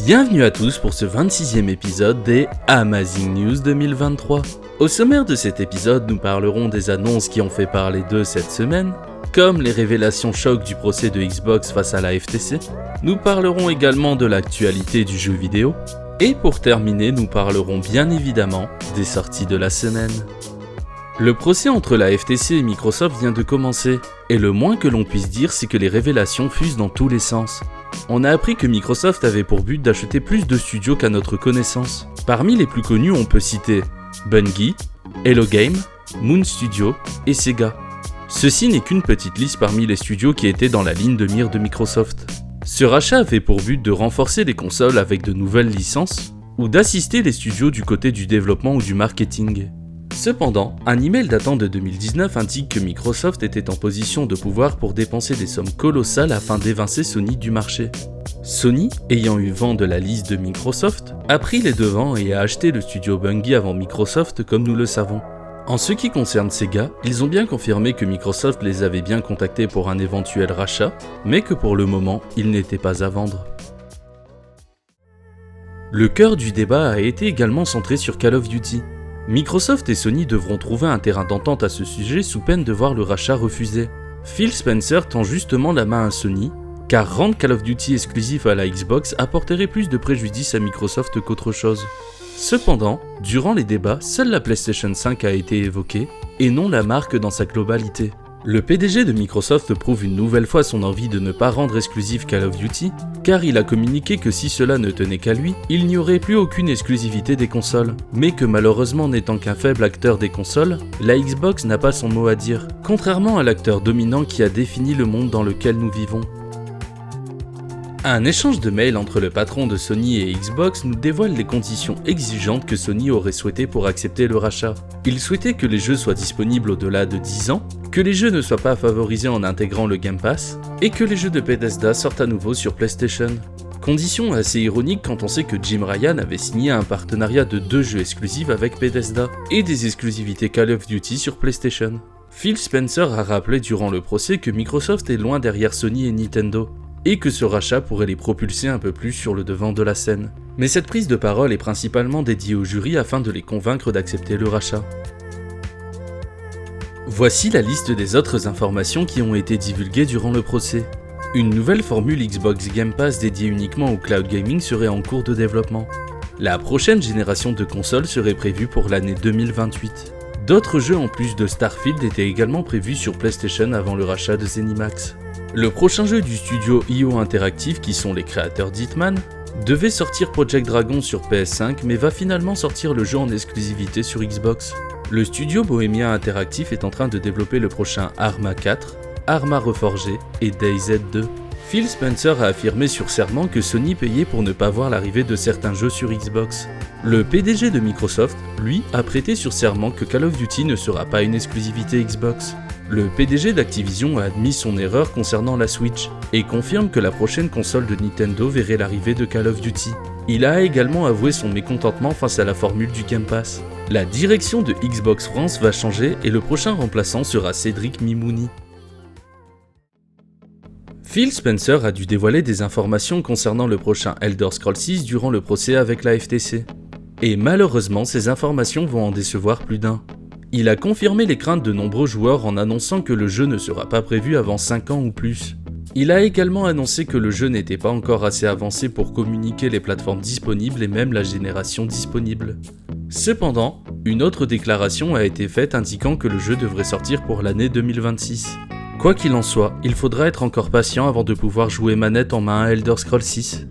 Bienvenue à tous pour ce 26e épisode des Amazing News 2023. Au sommaire de cet épisode, nous parlerons des annonces qui ont fait parler d'eux cette semaine, comme les révélations chocs du procès de Xbox face à la FTC. Nous parlerons également de l'actualité du jeu vidéo. Et pour terminer, nous parlerons bien évidemment des sorties de la semaine. Le procès entre la FTC et Microsoft vient de commencer, et le moins que l'on puisse dire, c'est que les révélations fusent dans tous les sens. On a appris que Microsoft avait pour but d'acheter plus de studios qu'à notre connaissance. Parmi les plus connus, on peut citer Bungie, Hello Game, Moon Studio et Sega. Ceci n'est qu'une petite liste parmi les studios qui étaient dans la ligne de mire de Microsoft. Ce rachat avait pour but de renforcer les consoles avec de nouvelles licences, ou d'assister les studios du côté du développement ou du marketing. Cependant, un email datant de 2019 indique que Microsoft était en position de pouvoir pour dépenser des sommes colossales afin d'évincer Sony du marché. Sony, ayant eu vent de la liste de Microsoft, a pris les devants et a acheté le studio Bungie avant Microsoft comme nous le savons. En ce qui concerne Sega, ils ont bien confirmé que Microsoft les avait bien contactés pour un éventuel rachat, mais que pour le moment, ils n'étaient pas à vendre. Le cœur du débat a été également centré sur Call of Duty. Microsoft et Sony devront trouver un terrain d'entente à ce sujet sous peine de voir le rachat refusé. Phil Spencer tend justement la main à Sony, car rendre Call of Duty exclusif à la Xbox apporterait plus de préjudice à Microsoft qu'autre chose. Cependant, durant les débats, seule la PlayStation 5 a été évoquée, et non la marque dans sa globalité. Le PDG de Microsoft prouve une nouvelle fois son envie de ne pas rendre exclusif Call of Duty, car il a communiqué que si cela ne tenait qu'à lui, il n'y aurait plus aucune exclusivité des consoles. Mais que malheureusement n'étant qu'un faible acteur des consoles, la Xbox n'a pas son mot à dire, contrairement à l'acteur dominant qui a défini le monde dans lequel nous vivons. Un échange de mails entre le patron de Sony et Xbox nous dévoile les conditions exigeantes que Sony aurait souhaité pour accepter le rachat. Il souhaitait que les jeux soient disponibles au-delà de 10 ans, que les jeux ne soient pas favorisés en intégrant le Game Pass, et que les jeux de Bethesda sortent à nouveau sur PlayStation. Condition assez ironique quand on sait que Jim Ryan avait signé un partenariat de 2 jeux exclusifs avec Bethesda, et des exclusivités Call of Duty sur PlayStation. Phil Spencer a rappelé durant le procès que Microsoft est loin derrière Sony et Nintendo, et que ce rachat pourrait les propulser un peu plus sur le devant de la scène. Mais cette prise de parole est principalement dédiée au jury afin de les convaincre d'accepter le rachat. Voici la liste des autres informations qui ont été divulguées durant le procès. Une nouvelle formule Xbox Game Pass dédiée uniquement au cloud gaming serait en cours de développement. La prochaine génération de consoles serait prévue pour l'année 2028. D'autres jeux en plus de Starfield étaient également prévus sur PlayStation avant le rachat de ZeniMax. Le prochain jeu du studio IO Interactive, qui sont les créateurs d'Hitman, devait sortir Project Dragon sur PS5 mais va finalement sortir le jeu en exclusivité sur Xbox. Le studio Bohemia Interactive est en train de développer le prochain Arma 4, Arma Reforgé et DayZ 2. Phil Spencer a affirmé sur serment que Sony payait pour ne pas voir l'arrivée de certains jeux sur Xbox. Le PDG de Microsoft, lui, a prêté sur serment que Call of Duty ne sera pas une exclusivité Xbox. Le PDG d'Activision a admis son erreur concernant la Switch et confirme que la prochaine console de Nintendo verrait l'arrivée de Call of Duty. Il a également avoué son mécontentement face à la formule du Game Pass. La direction de Xbox France va changer et le prochain remplaçant sera Cédric Mimouni. Phil Spencer a dû dévoiler des informations concernant le prochain Elder Scrolls 6 durant le procès avec la FTC. Et malheureusement, ces informations vont en décevoir plus d'un. Il a confirmé les craintes de nombreux joueurs en annonçant que le jeu ne sera pas prévu avant 5 ans ou plus. Il a également annoncé que le jeu n'était pas encore assez avancé pour communiquer les plateformes disponibles et même la génération disponible. Cependant, une autre déclaration a été faite indiquant que le jeu devrait sortir pour l'année 2026. Quoi qu'il en soit, il faudra être encore patient avant de pouvoir jouer manette en main à Elder Scrolls 6.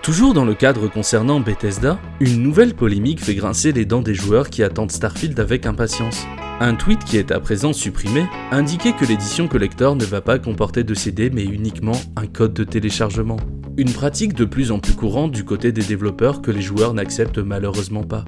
Toujours dans le cadre concernant Bethesda, une nouvelle polémique fait grincer les dents des joueurs qui attendent Starfield avec impatience. Un tweet qui est à présent supprimé indiquait que l'édition collector ne va pas comporter de CD mais uniquement un code de téléchargement. Une pratique de plus en plus courante du côté des développeurs que les joueurs n'acceptent malheureusement pas.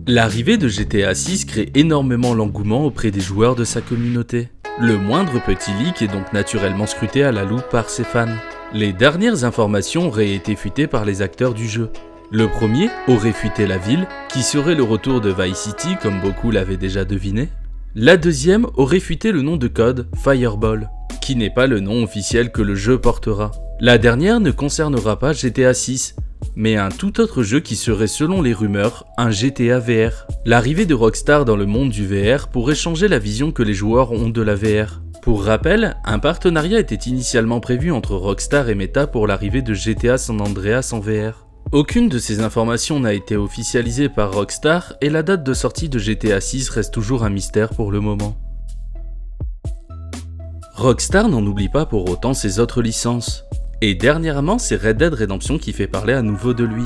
L'arrivée de GTA 6 crée énormément l'engouement auprès des joueurs de sa communauté. Le moindre petit leak est donc naturellement scruté à la loupe par ses fans. Les dernières informations auraient été fuitées par les acteurs du jeu. Le premier aurait fuité la ville, qui serait le retour de Vice City comme beaucoup l'avaient déjà deviné. La deuxième aurait fuité le nom de code Fireball, qui n'est pas le nom officiel que le jeu portera. La dernière ne concernera pas GTA 6, mais un tout autre jeu qui serait selon les rumeurs un GTA VR. L'arrivée de Rockstar dans le monde du VR pourrait changer la vision que les joueurs ont de la VR. Pour rappel, un partenariat était initialement prévu entre Rockstar et Meta pour l'arrivée de GTA San Andreas en VR. Aucune de ces informations n'a été officialisée par Rockstar et la date de sortie de GTA 6 reste toujours un mystère pour le moment. Rockstar n'en oublie pas pour autant ses autres licences. Et dernièrement, c'est Red Dead Redemption qui fait parler à nouveau de lui.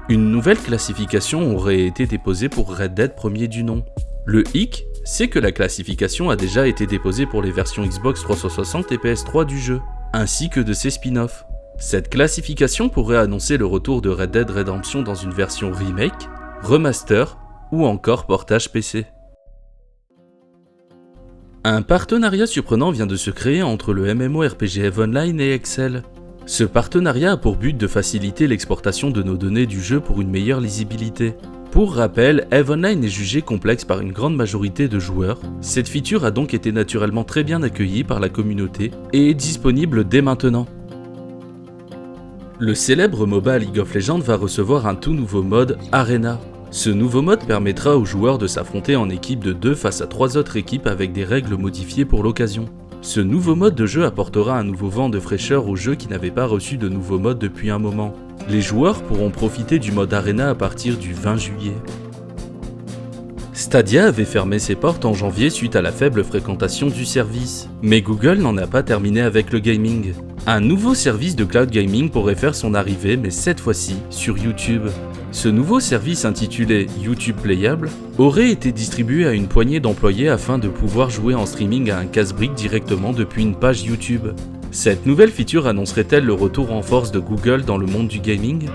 Une nouvelle classification aurait été déposée pour Red Dead premier du nom. Le hic, c'est que la classification a déjà été déposée pour les versions Xbox 360 et PS3 du jeu, ainsi que de ses spin-offs. Cette classification pourrait annoncer le retour de Red Dead Redemption dans une version remake, remaster ou encore portage PC. Un partenariat surprenant vient de se créer entre le MMORPG EVE Online et Excel. Ce partenariat a pour but de faciliter l'exportation de nos données du jeu pour une meilleure lisibilité. Pour rappel, EVE Online est jugé complexe par une grande majorité de joueurs. Cette feature a donc été naturellement très bien accueillie par la communauté et est disponible dès maintenant. Le célèbre MOBA League of Legends va recevoir un tout nouveau mode Arena. Ce nouveau mode permettra aux joueurs de s'affronter en équipe de 2 face à 3 autres équipes avec des règles modifiées pour l'occasion. Ce nouveau mode de jeu apportera un nouveau vent de fraîcheur aux jeux qui n'avaient pas reçu de nouveau mode depuis un moment. Les joueurs pourront profiter du mode Arena à partir du 20 juillet. Stadia avait fermé ses portes en janvier suite à la faible fréquentation du service. Mais Google n'en a pas terminé avec le gaming. Un nouveau service de cloud gaming pourrait faire son arrivée, mais cette fois-ci sur YouTube. Ce nouveau service intitulé YouTube Playable aurait été distribué à une poignée d'employés afin de pouvoir jouer en streaming à un casse-brique directement depuis une page YouTube. Cette nouvelle feature annoncerait-elle le retour en force de Google dans le monde du gaming ?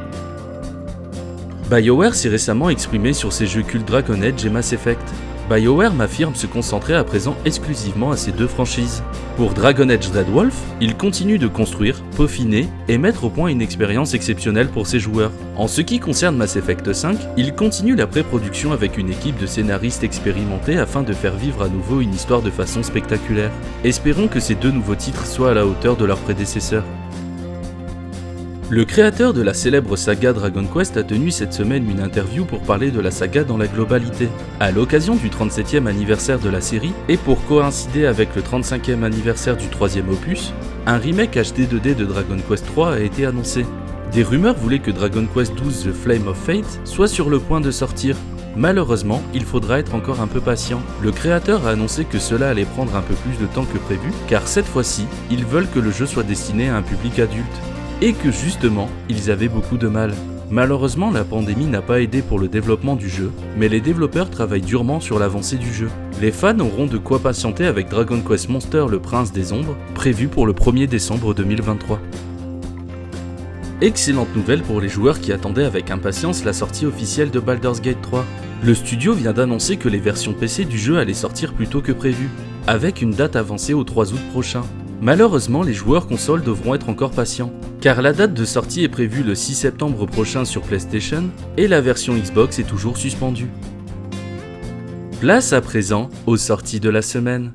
BioWare s'est récemment exprimé sur ses jeux cultes Dragon Age et Mass Effect. BioWare m'affirme se concentrer à présent exclusivement à ces 2 franchises. Pour Dragon Age Red Wolf, il continue de construire, peaufiner et mettre au point une expérience exceptionnelle pour ses joueurs. En ce qui concerne Mass Effect 5, il continue la pré-production avec une équipe de scénaristes expérimentés afin de faire vivre à nouveau une histoire de façon spectaculaire. Espérons que ces 2 nouveaux titres soient à la hauteur de leurs prédécesseurs. Le créateur de la célèbre saga Dragon Quest a tenu cette semaine une interview pour parler de la saga dans la globalité. À l'occasion du 37e anniversaire de la série, et pour coïncider avec le 35e anniversaire du 3e opus, un remake HD 2D de Dragon Quest 3 a été annoncé. Des rumeurs voulaient que Dragon Quest XII The Flame of Fate soit sur le point de sortir. Malheureusement, il faudra être encore un peu patient. Le créateur a annoncé que cela allait prendre un peu plus de temps que prévu, car cette fois-ci, ils veulent que le jeu soit destiné à un public adulte. Et que justement, ils avaient beaucoup de mal. Malheureusement, la pandémie n'a pas aidé pour le développement du jeu, mais les développeurs travaillent durement sur l'avancée du jeu. Les fans auront de quoi patienter avec Dragon Quest Monster le Prince des Ombres, prévu pour le 1er décembre 2023. Excellente nouvelle pour les joueurs qui attendaient avec impatience la sortie officielle de Baldur's Gate 3. Le studio vient d'annoncer que les versions PC du jeu allaient sortir plus tôt que prévu, avec une date avancée au 3 août prochain. Malheureusement, les joueurs consoles devront être encore patients, car la date de sortie est prévue le 6 septembre prochain sur PlayStation et la version Xbox est toujours suspendue. Place à présent aux sorties de la semaine.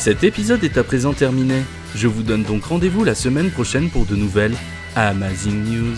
Cet épisode est à présent terminé. Je vous donne donc rendez-vous la semaine prochaine pour de nouvelles Amazing News.